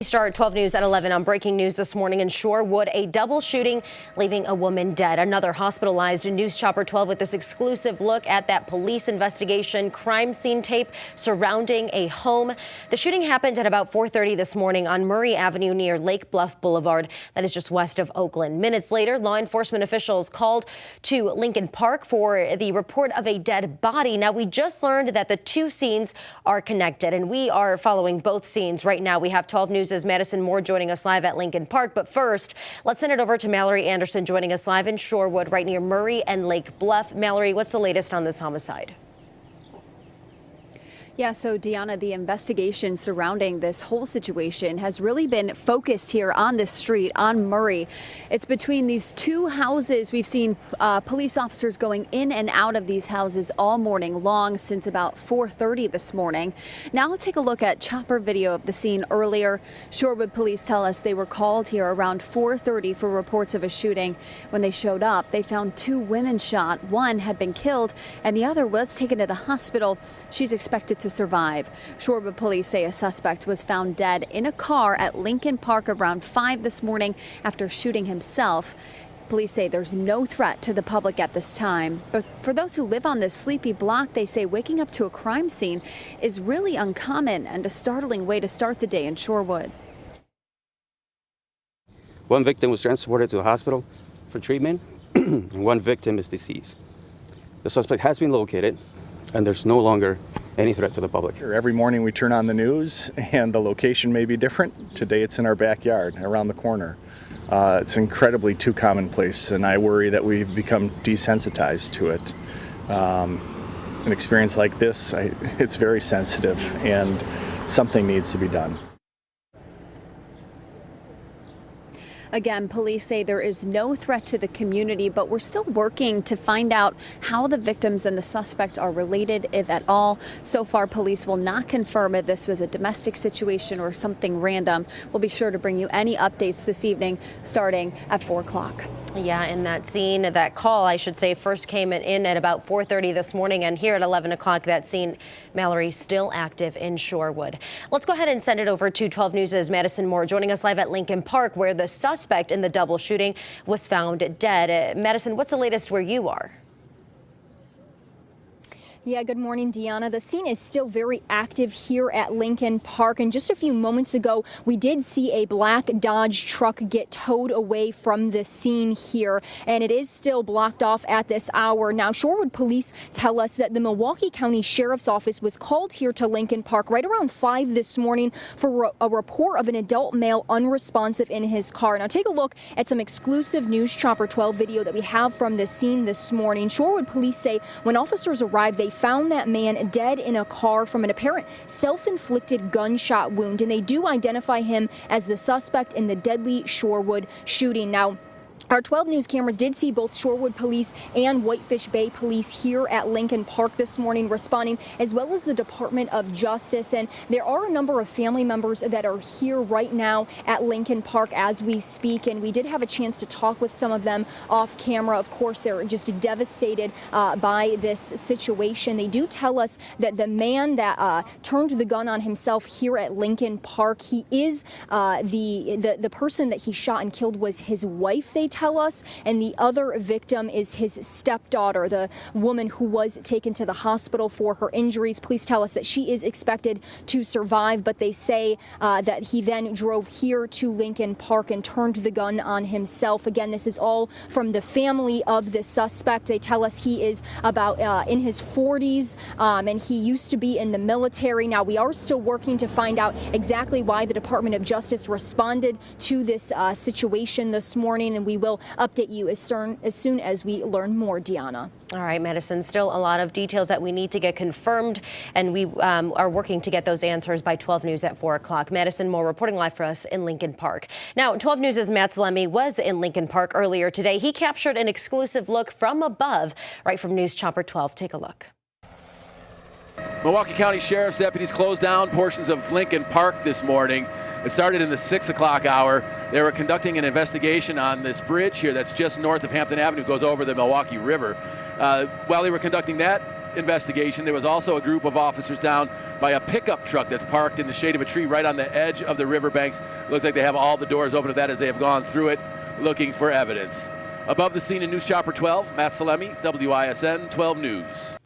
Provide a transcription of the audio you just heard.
Start 12 News at 11 on breaking news this morning in Shorewood. A double shooting leaving a woman dead. Another hospitalized. News Chopper 12 with this exclusive look at that police investigation crime scene tape surrounding a home. The shooting happened at about 4:30 this morning on Murray Avenue near Lake Bluff Boulevard. That is just west of Oakland. Minutes later, law enforcement officials called to Lincoln Park for the report of a dead body. Now, we just learned that the two scenes are connected, and we are following both scenes right now. We have 12 News' Madison Moore joining us live at Lincoln Park. But first, let's send it over to Mallory Anderson joining us live in Shorewood, right near Murray and Lake Bluff. Mallory, what's the latest on this homicide? Yeah, so Deanna, the investigation surrounding this whole situation has really been focused here on this street on Murray. It's between these two houses. We've seen police officers going in and out of these houses all morning long since about 4:30 this morning. Now let's take a look at chopper video of the scene earlier. Shorewood police tell us they were called here around 4:30 for reports of a shooting. When they showed up, they found two women shot. One had been killed and the other was taken to the hospital. She's expected to survive. Shorewood police say a suspect was found dead in a car at Lincoln Park around 5 this morning after shooting himself. Police say there's no threat to the public at this time. But for those who live on this sleepy block, they say waking up to a crime scene is really uncommon and a startling way to start the day in Shorewood. One victim was transported to a hospital for treatment, and one victim is deceased. The suspect has been located, and there's no longer any threat to the public. Every morning we turn on the news and the location may be different. Today it's in our backyard, around the corner. It's incredibly too commonplace, and I worry that we've become desensitized to it. An experience like this, it's very sensitive, and something needs to be done. Again, police say there is no threat to the community, but we're still working to find out how the victims and the suspect are related, if at all. So far, police will not confirm if this was a domestic situation or something random. We'll be sure to bring you any updates this evening, starting at 4 o'clock. Yeah, and that scene, that call, I should say, first came in at about 4:30 this morning, and here at 11 o'clock, that scene, Mallory, still active in Shorewood. Let's go ahead and send it over to 12 News' Madison Moore, joining us live at Lincoln Park, where the suspect in the double shooting was found dead. Madison, what's the latest where you are? Yeah, good morning, Deanna. The scene is still very active here at Lincoln Park. And just a few moments ago, we did see a black Dodge truck get towed away from the scene here. And it is still blocked off at this hour. Now, Shorewood police tell us that the Milwaukee County Sheriff's Office was called here to Lincoln Park right around 5 this morning for a report of an adult male unresponsive in his car. Now, take a look at some exclusive News Chopper 12 video that we have from the scene this morning. Shorewood police say when officers arrived, they found that man dead in a car from an apparent self-inflicted gunshot wound, and they do identify him as the suspect in the deadly Shorewood shooting. Now, our 12 News cameras did see both Shorewood police and Whitefish Bay police here at Lincoln Park this morning responding, as well as the Department of Justice. And there are a number of family members that are here right now at Lincoln Park as we speak. And we did have a chance to talk with some of them off camera. Of course, they're just devastated by this situation. They do tell us that the man that turned the gun on himself here at Lincoln Park, he is the person that he shot and killed was his wife, they tell us, and the other victim is his stepdaughter, the woman who was taken to the hospital for her injuries. Police tell us that she is expected to survive, but they say that he then drove here to Lincoln Park and turned the gun on himself. Again, this is all from the family of the suspect. They tell us he is about in his 40s, and he used to be in the military. Now, we are still working to find out exactly why the Department of Justice responded to this situation this morning, and we will update you as soon as we learn more, Deanna. All right, Madison, still a lot of details that we need to get confirmed, and we are working to get those answers by 12 News at 4 o'clock. Madison Moore reporting live for us in Lincoln Park. Now, 12 News' Matt Salemi was in Lincoln Park earlier today. He captured an exclusive look from above, right from News Chopper 12. Take a look. Milwaukee County Sheriff's deputies closed down portions of Lincoln Park this morning. It started in the 6 o'clock hour. They were conducting an investigation on this bridge here that's just north of Hampton Avenue, goes over the Milwaukee River. While they were conducting that, investigation, there was also a group of officers down by a pickup truck that's parked in the shade of a tree right on the edge of the riverbanks. Looks like they have all the doors open to that as they have gone through it, looking for evidence. Above the scene in News Chopper 12, Matt Salemi, WISN 12 News.